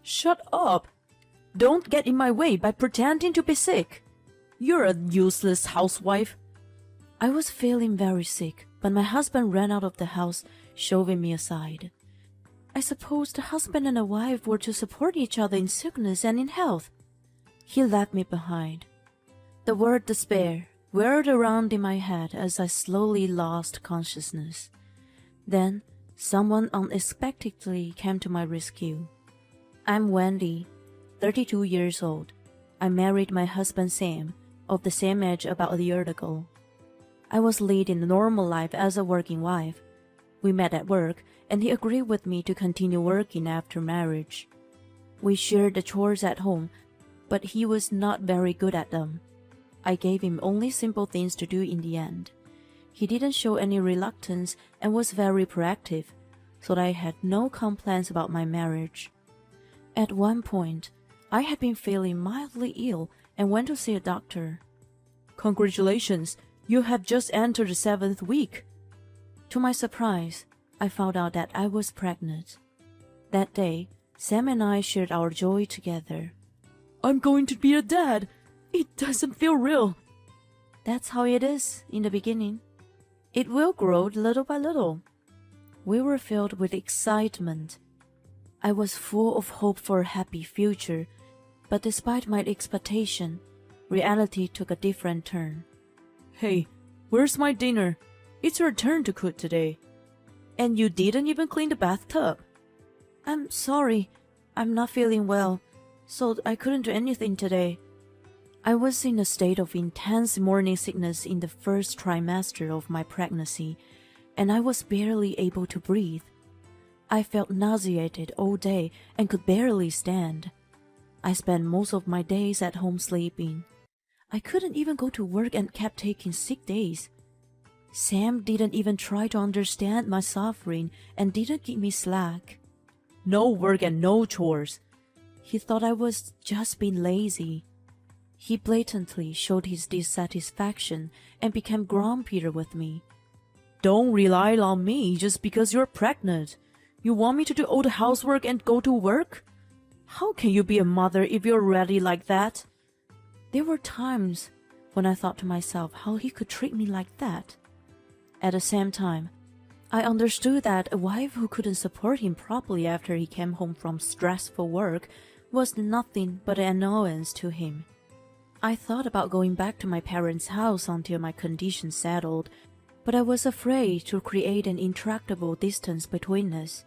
Shut up! Don't get in my way by pretending to be sick. You're a useless housewife. I was feeling very sick, but my husband ran out of the house, shoving me aside. I suppose the husband and the wife were to support each other in sickness and in health. He left me behind. The word despair whirled around in my head as I slowly lost consciousness. Then, someone unexpectedly came to my rescue. I'm Wendy, 32 years old. I married my husband Sam, of the same age about a year ago. I was leading a normal life as a working wife. We met at work, and he agreed with me to continue working after marriage. We shared the chores at home, but he was not very good at them. I gave him only simple things to do in the end. He didn't show any reluctance and was very proactive, so I had no complaints about my marriage. At one point, I had been feeling mildly ill and went to see a doctor. Congratulations, you have just entered the 7th week. To my surprise, I found out that I was pregnant. That day, Sam and I shared our joy together. I'm going to be a dad. It doesn't feel real. That's how it is in the beginning. It will grow little by little. We were filled with excitement. I was full of hope for a happy future, but despite my expectation, reality took a different turn. Hey, where's my dinner? It's your turn to cook today. And you didn't even clean the bathtub. I'm sorry, I'm not feeling well, so I couldn't do anything today. I was in a state of intense morning sickness in the first trimester of my pregnancy, and I was barely able to breathe. I felt nauseated all day and could barely stand. I spent most of my days at home sleeping. I couldn't even go to work and kept taking sick days. Sam didn't even try to understand my suffering and didn't give me slack. No work and no chores. He thought I was just being lazy. He blatantly showed his dissatisfaction and became grumpier with me. Don't rely on me just because you're pregnant. You want me to do all the housework and go to work? How can you be a mother if you're already like that? There were times when I thought to myself how he could treat me like that. At the same time, I understood that a wife who couldn't support him properly after he came home from stressful work was nothing but an annoyance to him. I thought about going back to my parents' house until my condition settled, but I was afraid to create an intractable distance between us.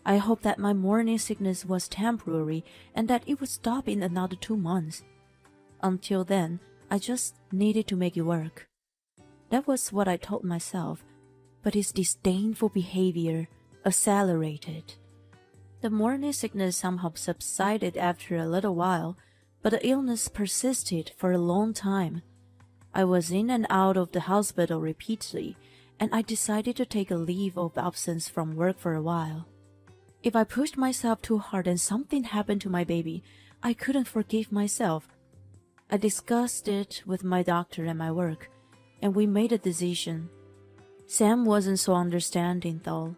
I hoped that my morning sickness was temporary and that it would stop in another 2 months. Until then, I just needed to make it work. That was what I told myself, but his disdainful behavior accelerated. The morning sickness somehow subsided after a little while, but the illness persisted for a long time. I was in and out of the hospital repeatedly, and I decided to take a leave of absence from work for a while. If I pushed myself too hard and something happened to my baby, I couldn't forgive myself. I discussed it with my doctor and my work, and we made a decision. Sam wasn't so understanding though.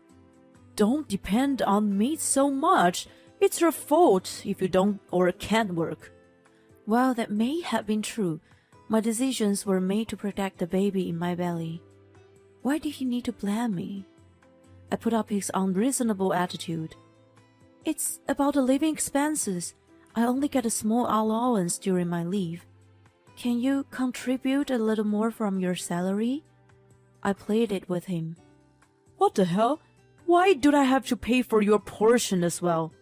Don't depend on me so much. It's your fault if you don't or can't work. While that may have been true, my decisions were made to protect the baby in my belly. Why did he need to blame me? I put up his unreasonable attitude. It's about the living expenses. I only get a small allowance during my leave. Can you contribute a little more from your salary? I pleaded with him. What the hell? Why do I have to pay for your portion as well?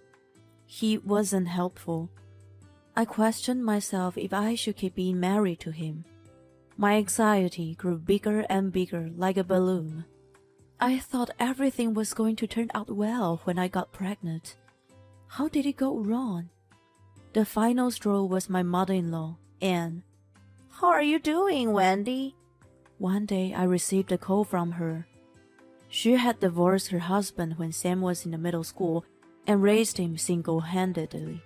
He wasn't helpful. I questioned myself if I should keep being married to him. My anxiety grew bigger and bigger like a balloon. I thought everything was going to turn out well when I got pregnant. How did it go wrong? The final straw was my mother-in-law, Anne. How are you doing, Wendy? One day I received a call from her. She had divorced her husband when Sam was in the middle school and raised him single-handedly.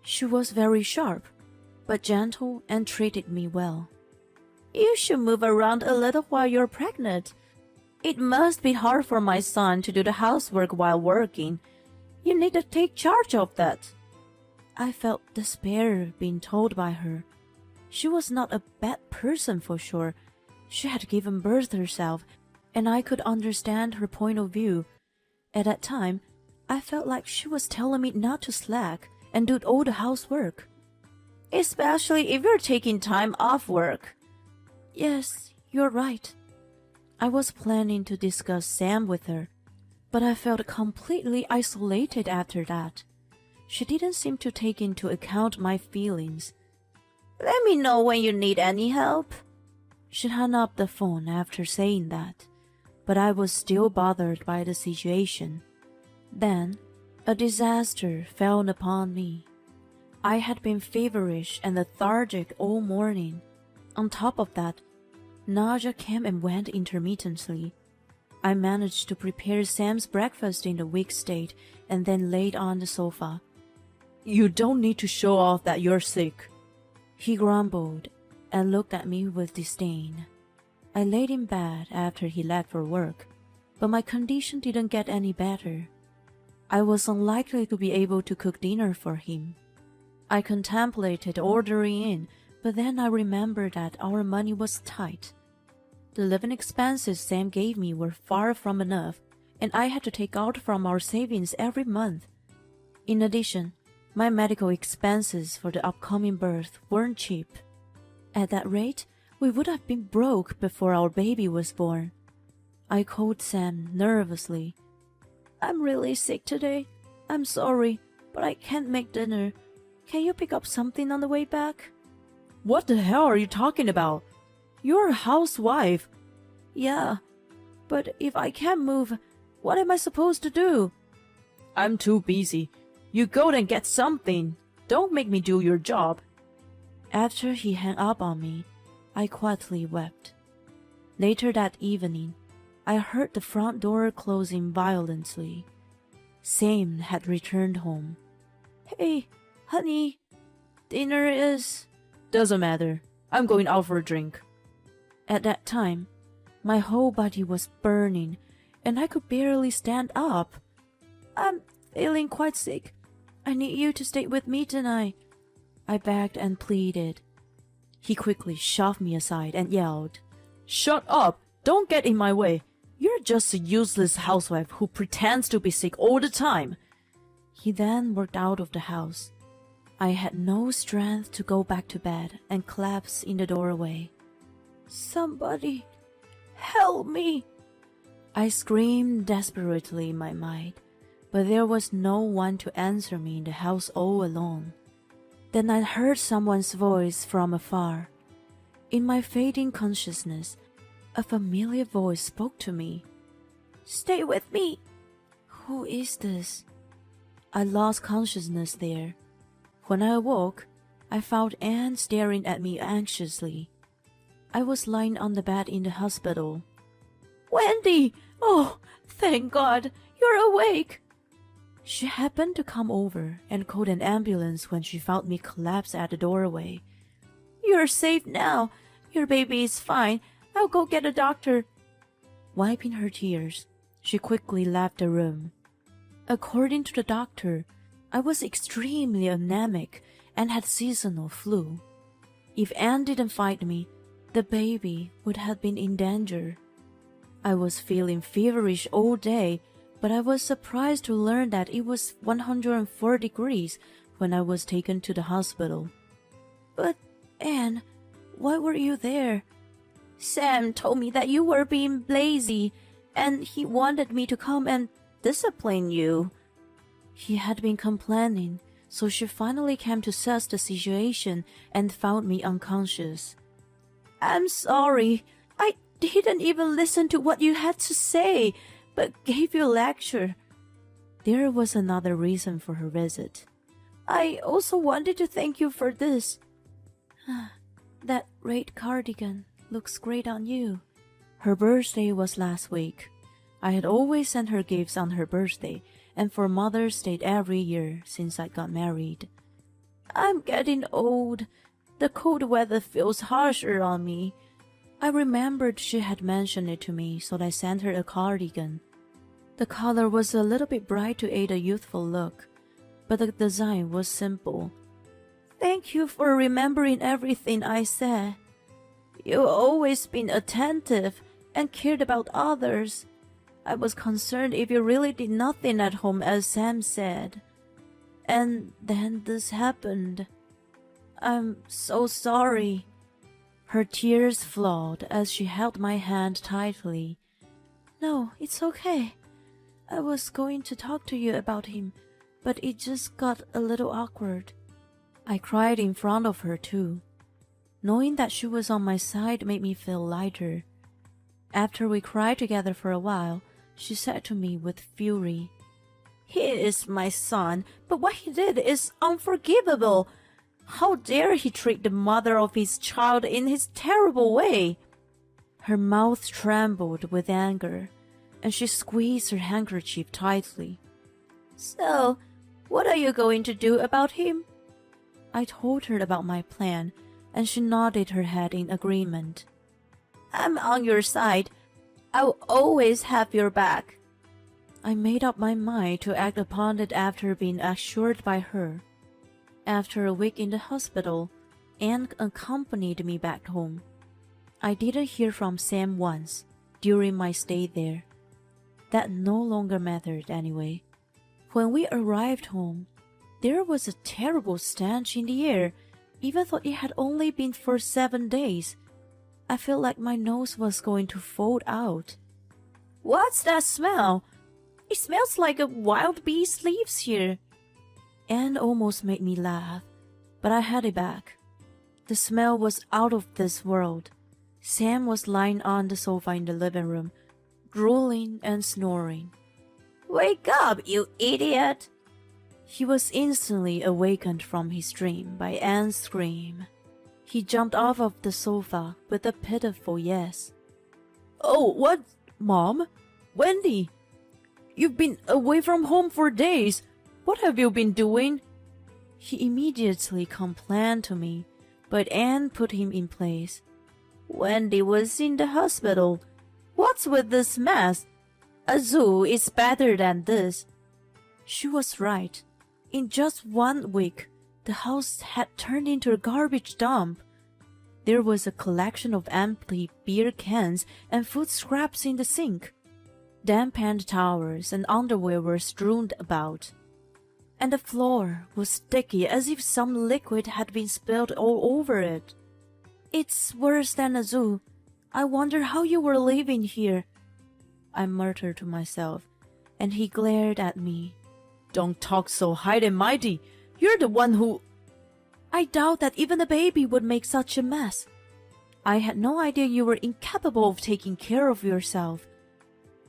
She was very sharp, but gentle and treated me well. You should move around a little while you're pregnant. It must be hard for my son to do the housework while working. You need to take charge of that. I felt despair being told by her. She was not a bad person for sure. She had given birth herself, and I could understand her point of view. At that time, I felt like she was telling me not to slack and do all the housework. Especially if you're taking time off work. Yes, you're right. I was planning to discuss Sam with her, but I felt completely isolated after that. She didn't seem to take into account my feelings. Let me know when you need any help. She hung up the phone after saying that, but I was still bothered by the situation. Then, a disaster fell upon me. I had been feverish and lethargic all morning. On top of that, nausea came and went intermittently. I managed to prepare Sam's breakfast in a weak state and then laid on the sofa. You don't need to show off that you're sick, he grumbled and looked at me with disdain. I laid in bed after he left for work, but my condition didn't get any better. I was unlikely to be able to cook dinner for him. I contemplated ordering in, but then I remembered that our money was tight. The living expenses Sam gave me were far from enough, and I had to take out from our savings every month. In addition, my medical expenses for the upcoming birth weren't cheap. At that rate, we would have been broke before our baby was born. I called Sam nervously. I'm really sick today. I'm sorry, but I can't make dinner. Can you pick up something on the way back? What the hell are you talking about? You're a housewife. Yeah, but if I can't move, what am I supposed to do? I'm too busy. You go and get something. Don't make me do your job. After he hung up on me, I quietly wept. Later that evening, I heard the front door closing violently. Sam had returned home. Hey, honey, dinner is... Doesn't matter. I'm going out for a drink. At that time, my whole body was burning, and I could barely stand up. I'm feeling quite sick. I need you to stay with me tonight, I begged and pleaded. He quickly shoved me aside and yelled, Shut up! Don't get in my way! You're just a useless housewife who pretends to be sick all the time. He then walked out of the house. I had no strength to go back to bed and collapsed in the doorway. Somebody, help me! I screamed desperately in my mind, but there was no one to answer me in the house all alone. Then I heard someone's voice from afar. In my fading consciousness, a familiar voice spoke to me. Stay with me! Who is this? I lost consciousness there. When I awoke, I found Anne staring at me anxiously. I was lying on the bed in the hospital. Wendy! Oh, thank God! You're awake! She happened to come over and called an ambulance when she found me collapsed at the doorway. You're safe now. Your baby is fine. I'll go get a doctor. Wiping her tears, she quickly left the room. According to the doctor, I was extremely anemic and had seasonal flu. If Anne didn't find me, the baby would have been in danger. I was feeling feverish all day, but I was surprised to learn that it was 104 degrees when I was taken to the hospital. But, Anne, why were you there? Sam told me that you were being lazy, and he wanted me to come and discipline you. He had been complaining, so she finally came to assess the situation and found me unconscious. I'm sorry. I didn't even listen to what you had to say, but gave you a lecture. There was another reason for her visit. I also wanted to thank you for this. That red cardigan looks great on you. Her birthday was last week. I had always sent her gifts on her birthday and for Mother's Day every year since I got married. I'm getting old. The cold weather feels harsher on me. I remembered she had mentioned it to me, so I sent her a cardigan. The color was a little bit bright to aid a youthful look, but the design was simple. Thank you for remembering everything I said. You've always been attentive and cared about others. I was concerned if you really did nothing at home as Sam said. And then this happened. I'm so sorry. Her tears flowed as she held my hand tightly. No, it's okay. I was going to talk to you about him, but it just got a little awkward. I cried in front of her too. Knowing that she was on my side made me feel lighter. After we cried together for a while, she said to me with fury, He is my son, but what he did is unforgivable. How dare he treat the mother of his child in his terrible way? Her mouth trembled with anger, and she squeezed her handkerchief tightly. So, what are you going to do about him? I told her about my plan, and she nodded her head in agreement. I'm on your side. I'll always have your back. I made up my mind to act upon it after being assured by her. After a week in the hospital, Anne accompanied me back home. I didn't hear from Sam once during my stay there. That no longer mattered anyway. When we arrived home, there was a terrible stench in the air, even though it had only been for 7 days. I felt like my nose was going to fall out. What's that smell? It smells like a wild beast lives here. Anne almost made me laugh, but I had it back. The smell was out of this world. Sam was lying on the sofa in the living room, drooling and snoring. Wake up, you idiot! He was instantly awakened from his dream by Anne's scream. He jumped off of the sofa with a pitiful yes. Oh, what? Mom? Wendy? You've been away from home for days. What have you been doing? He immediately complained to me, but Anne put him in place. Wendy was in the hospital. What's with this mess? A zoo is better than this. She was right. In just 1 week, the house had turned into a garbage dump. There was a collection of empty beer cans and food scraps in the sink. Damp hand towels and underwear were strewn about. And the floor was sticky as if some liquid had been spilled all over it. It's worse than a zoo. I wonder how you were living here, I muttered to myself, and he glared at me. Don't talk so high and mighty. You're the one who... I doubt that even a baby would make such a mess. I had no idea you were incapable of taking care of yourself.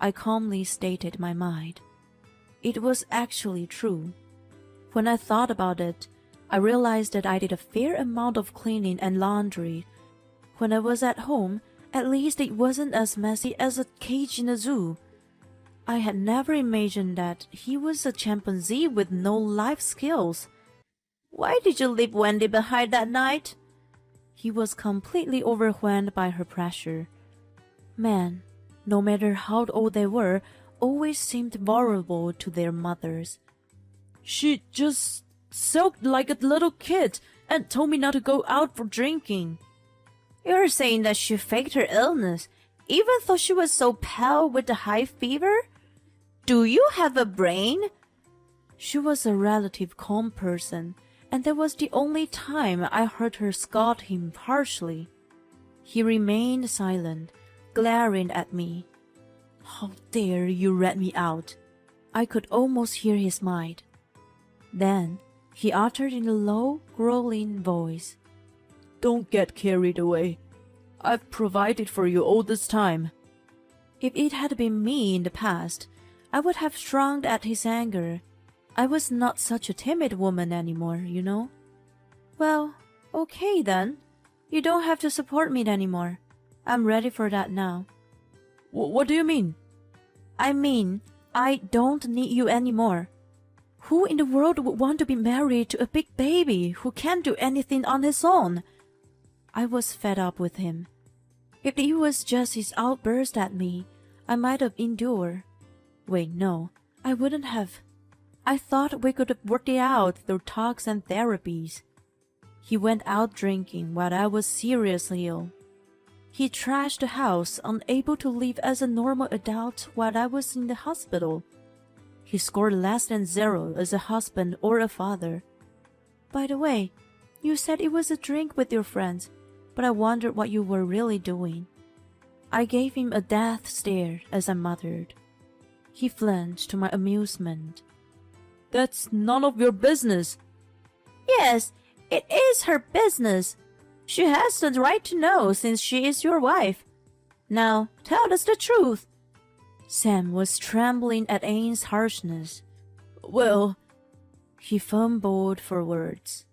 I calmly stated my mind. It was actually true. When I thought about it, I realized that I did a fair amount of cleaning and laundry. When I was at home, at least it wasn't as messy as a cage in a zoo. I had never imagined that he was a chimpanzee with no life skills. Why did you leave Wendy behind that night? He was completely overwhelmed by her pressure. Men, no matter how old they were, always seemed vulnerable to their mothers. She just sulked like a little kid and told me not to go out for drinking. You're saying that she faked her illness, even though she was so pale with the high fever? Do you have a brain? She was a relative calm person, and that was the only time I heard her scold him harshly. He remained silent, glaring at me. How dare you rat me out? I could almost hear his mind. Then he uttered in a low, growling voice, Don't get carried away. I've provided for you all this time. If it had been me in the past, I would have shrunk at his anger. I was not such a timid woman anymore, you know. Well, okay then. You don't have to support me anymore. I'm ready for that now. What do you mean? I mean, I don't need you anymore. Who in the world would want to be married to a big baby who can't do anything on his own? I was fed up with him. If it was just his outburst at me, I might have endured. Wait, no, I wouldn't have. I thought we could work it out through talks and therapies. He went out drinking while I was seriously ill. He trashed the house, unable to live as a normal adult while I was in the hospital. He scored less than 0 as a husband or a father. By the way, you said it was a drink with your friends, but I wondered what you were really doing. I gave him a death stare as I muttered. He flinched to my amusement. That's none of your business. Yes, it is her business. She has the right to know since she is your wife. Now, tell us the truth. Sam was trembling at Anne's harshness. Well, he fumbled for words.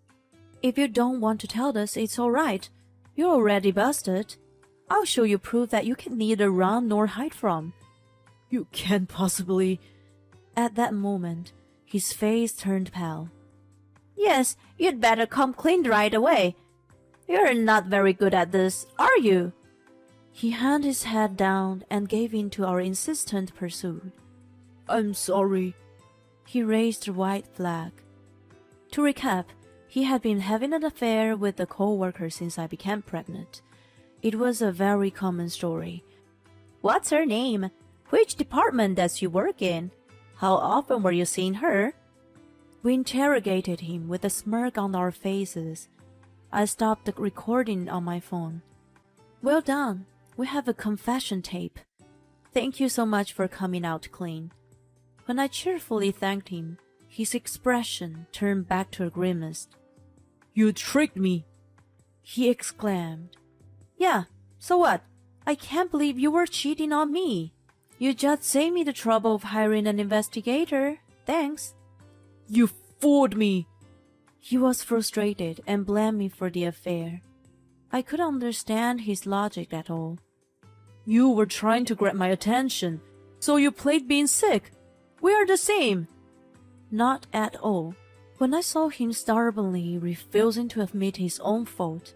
If you don't want to tell us, it's all right. You're already busted. I'll show you proof that you can neither run nor hide from. You can't possibly... At that moment, his face turned pale. Yes, you'd better come clean right away. You're not very good at this, are you? He held his head down and gave in to our insistent pursuit. I'm sorry. He raised the white flag. To recap, he had been having an affair with a co-worker since I became pregnant. It was a very common story. What's her name? Which department does she work in? How often were you seeing her? We interrogated him with a smirk on our faces. I stopped the recording on my phone. Well done. We have a confession tape. Thank you so much for coming out clean. When I cheerfully thanked him, his expression turned back to a grimace. You tricked me, he exclaimed. Yeah, so what? I can't believe you were cheating on me. You just saved me the trouble of hiring an investigator. Thanks. You fooled me. He was frustrated and blamed me for the affair. I couldn't understand his logic at all. You were trying to grab my attention, so you played being sick. We are the same. Not at all. When I saw him stubbornly refusing to admit his own fault,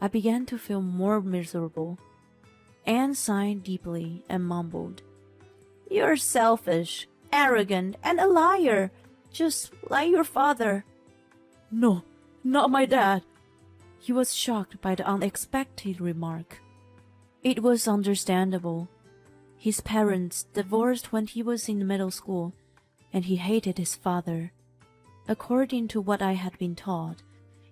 I began to feel more miserable. Anne sighed deeply and mumbled, You're selfish, arrogant, and a liar, just like your father. No, not my dad. He was shocked by the unexpected remark. It was understandable. His parents divorced when he was in middle school, and he hated his father. According to what I had been taught,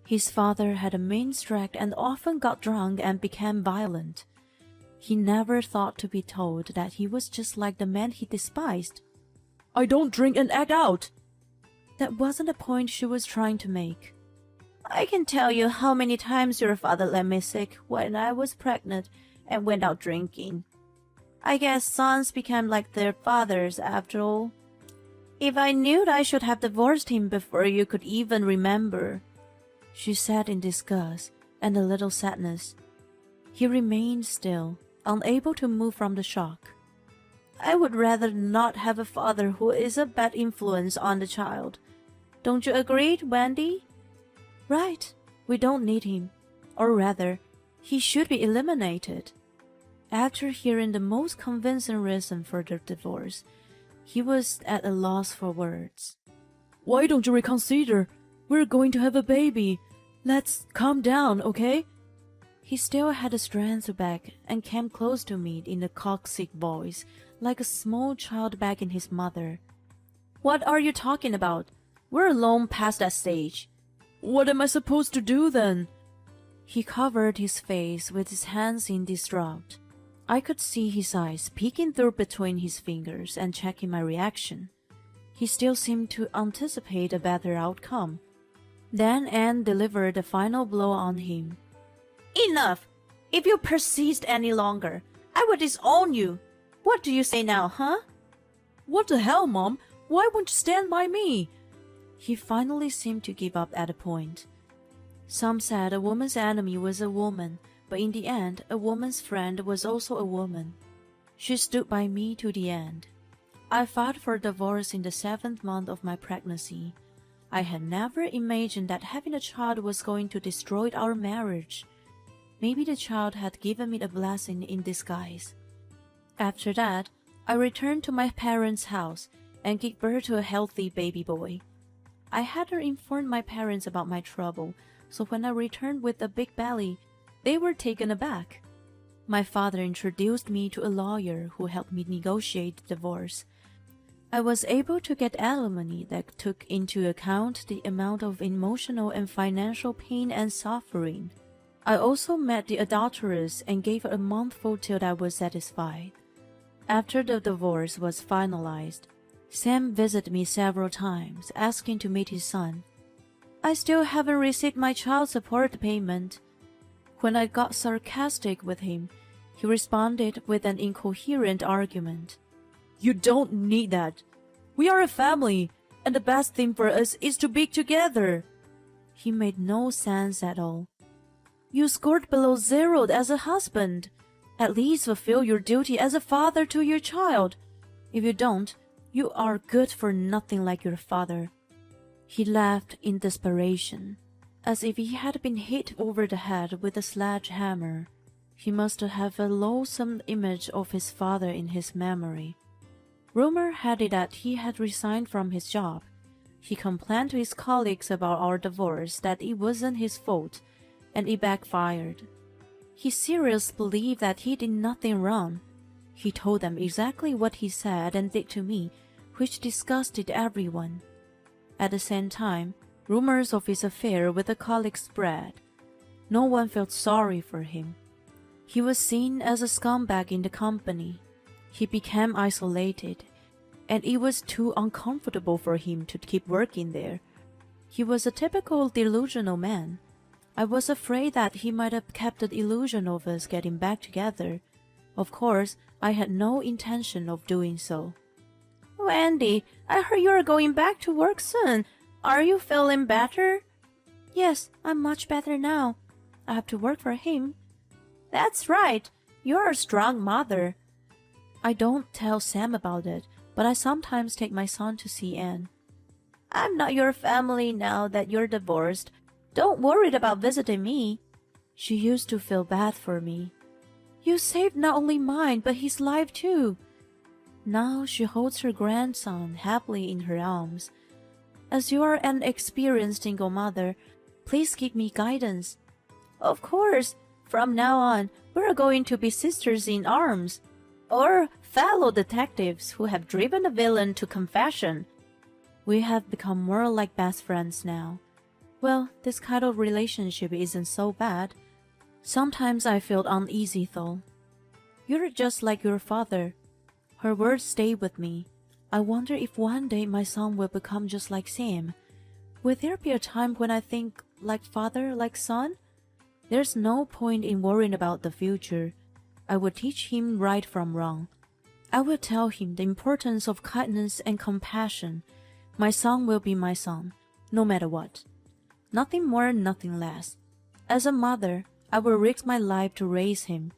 his father had a mean streak and often got drunk and became violent. He never thought to be told that he was just like the man he despised. I don't drink and act out. That wasn't the point she was trying to make. I can tell you how many times your father let me sick when I was pregnant and went out drinking. I guess sons become like their fathers after all. If I knew I should have divorced him before you could even remember, she said in disgust and a little sadness. He remained still, unable to move from the shock. I would rather not have a father who is a bad influence on the child. Don't you agree, Wendy? Right, we don't need him. Or rather, he should be eliminated. After hearing the most convincing reason for the divorce, he was at a loss for words. Why don't you reconsider? We're going to have a baby. Let's calm down, okay? He still had a strength back and came close to me in a cock-sick voice, like a small child begging his mother. What are you talking about? We're long past that stage. What am I supposed to do then? He covered his face with his hands in distraught. I could see his eyes peeking through between his fingers and checking my reaction. He still seemed to anticipate a better outcome. Then Anne delivered the final blow on him. Enough! If you persist any longer, I will disown you. What do you say now, huh? What the hell, Mom? Why won't you stand by me? He finally seemed to give up at a point. Some said a woman's enemy was a woman, but in the end, a woman's friend was also a woman. She stood by me to the end. I filed for divorce in the 7th month of my pregnancy. I had never imagined that having a child was going to destroy our marriage. Maybe the child had given me a blessing in disguise. After that, I returned to my parents' house and give birth to a healthy baby boy. I hadn't informed my parents about my trouble, so when I returned with a big belly, they were taken aback. My father introduced me to a lawyer who helped me negotiate the divorce. I was able to get alimony that took into account the amount of emotional and financial pain and suffering. I also met the adulteress and gave her a monthful till I was satisfied. After the divorce was finalized, Sam visited me several times, asking to meet his son. I still haven't received my child support payment. When I got sarcastic with him, he responded with an incoherent argument. You don't need that. We are a family, and the best thing for us is to be together. He made no sense at all. You scored below 0 as a husband. At least fulfill your duty as a father to your child. If you don't, you are good for nothing like your father. He laughed in desperation, as if he had been hit over the head with a sledgehammer. He must have a loathsome image of his father in his memory. Rumor had it that he had resigned from his job. He complained to his colleagues about our divorce that it wasn't his fault, and it backfired. He seriously believed that he did nothing wrong. He told them exactly what he said and did to me, which disgusted everyone. At the same time, rumors of his affair with a colleague spread. No one felt sorry for him. He was seen as a scumbag in the company. He became isolated, and it was too uncomfortable for him to keep working there. He was a typical delusional man. I was afraid that he might have kept the illusion of us getting back together. Of course, I had no intention of doing so. Oh, Andy, I heard you are going back to work soon. Are you feeling better? Yes, I'm much better now. I have to work for him. That's right. You're a strong mother. I don't tell Sam about it, but I sometimes take my son to see Anne. I'm not your family now that you're divorced. Don't worry about visiting me. She used to feel bad for me. You saved not only mine, but his life too. Now she holds her grandson happily in her arms. As you are an experienced single mother, please give me guidance. Of course. From now on, we're going to be sisters in arms. Or fellow detectives who have driven a villain to confession. We have become more like best friends now. Well, this kind of relationship isn't so bad. Sometimes I feel uneasy though. You're just like your father. Her words stay with me. I wonder if one day my son will become just like Sam. Will there be a time when I think like father, like son? There's no point in worrying about the future. I will teach him right from wrong. I will tell him the importance of kindness and compassion. My son will be my son, no matter what. Nothing more, nothing less. As a mother, I will risk my life to raise him.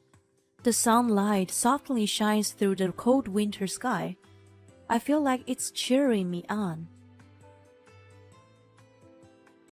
The sunlight softly shines through the cold winter sky. I feel like it's cheering me on.